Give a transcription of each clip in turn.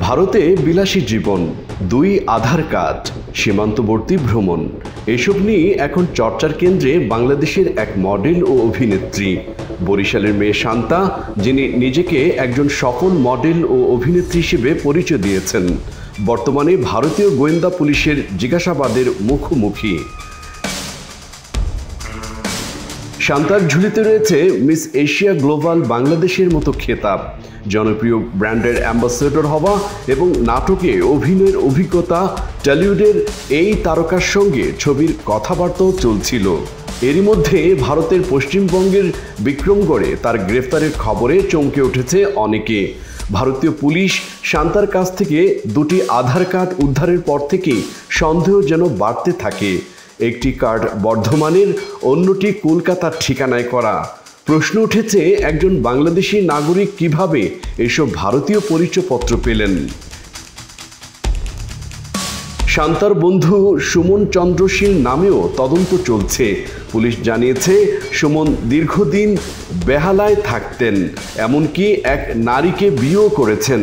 ভারতে বিলাসী জীবন, 2 আধার কার্ড, সীমান্তবর্তী ভ্রমণ, এসব নিয়ে এখন চর্চার কেন্দ্রে বাংলাদেশের এক মডেল ও অভিনেত্রী। বরিশালের মেয়ে শান্তা, যিনি নিজেকে একজন সফল মডেল ও অভিনেত্রী হিসেবে পরিচয় দিয়েছেন, বর্তমানে ভারতীয় গোয়েন্দা পুলিশের জিজ্ঞাসাবাদের মুখোমুখি। শান্তার ঝুলিতে রয়েছে মিস এশিয়া গ্লোবাল বাংলাদেশের মতো খেতাব, জনপ্রিয় ব্র্যান্ডের অ্যাম্বাসেডর হওয়া এবং নাটকে অভিনয়ের অভিজ্ঞতা। টলিউডের এই তারকার সঙ্গে ছবির কথাবার্তাও চলছিল। এরই মধ্যে ভারতের পশ্চিমবঙ্গের বিক্রমগড়ে তার গ্রেফতারের খবরে চমকে উঠেছে অনেকে। ভারতীয় পুলিশ শান্তার কাছ থেকে 2টি আধার কার্ড উদ্ধারের পর থেকেই সন্দেহ যেন বাড়তে থাকে। একটি কার্ড বর্ধমানের, অন্যটি কলকাতার ঠিকানায় করা। প্রশ্ন উঠেছে, একজন বাংলাদেশি নাগরিক কিভাবে এসব ভারতীয় পরিচয়পত্র পেলেন? শান্তার বন্ধু সুমন চন্দ্রশীল নামেও তদন্ত চলছে। পুলিশ জানিয়েছে, সুমন দীর্ঘদিন বেহালায় থাকতেন, এমনকি এক নারীকে বিয়েও করেছেন।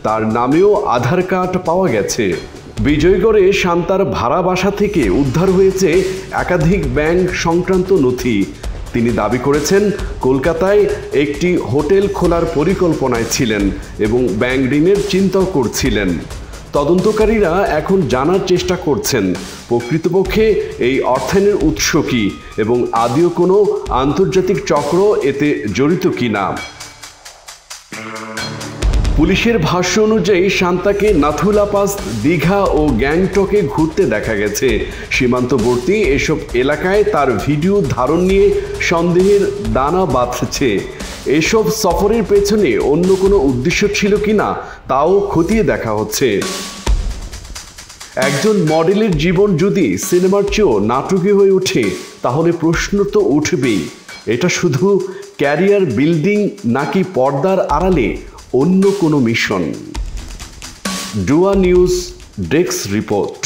তার নামেও আধার কার্ড পাওয়া গেছে। বিজয়গড়ে শান্তার ভাড়া বাসা থেকে উদ্ধার হয়েছে একাধিক ব্যাংক সংক্রান্ত নথি। তিনি দাবি করেছেন, কলকাতায় একটি হোটেল খোলার পরিকল্পনায় ছিলেন এবং ব্যাংক ঋণের চিন্তাও করছিলেন। তদন্তকারীরা এখন জানার চেষ্টা করছেন, প্রকৃতপক্ষে এই অর্থায়নের উৎস কী এবং আদৌ কোনো আন্তর্জাতিক চক্র এতে জড়িত কিনা। পুলিশের ভাষ্য অনুযায়ী শান্তাকে নাথুলা পাস, দীঘা ও গ্যাংটকে ঘুরতে দেখা গেছে। সীমান্তবর্তী এসব এলাকায় তার ভিডিও ধারণ নিয়ে সন্দেহের দানা বাঁধছে। এসব সফরের পেছনে অন্য কোনো উদ্দেশ্য ছিল কিনা তাও খতিয়ে দেখা হচ্ছে। একজন মডেলের জীবন যদি সিনেমার চেয়েও নাটকীয় হয়ে ওঠে, তাহলে প্রশ্ন তো উঠবেই, এটা শুধু ক্যারিয়ার বিল্ডিং নাকি পর্দার আড়ালে অন্য কোনো মিশন। ডুয়া news desk report.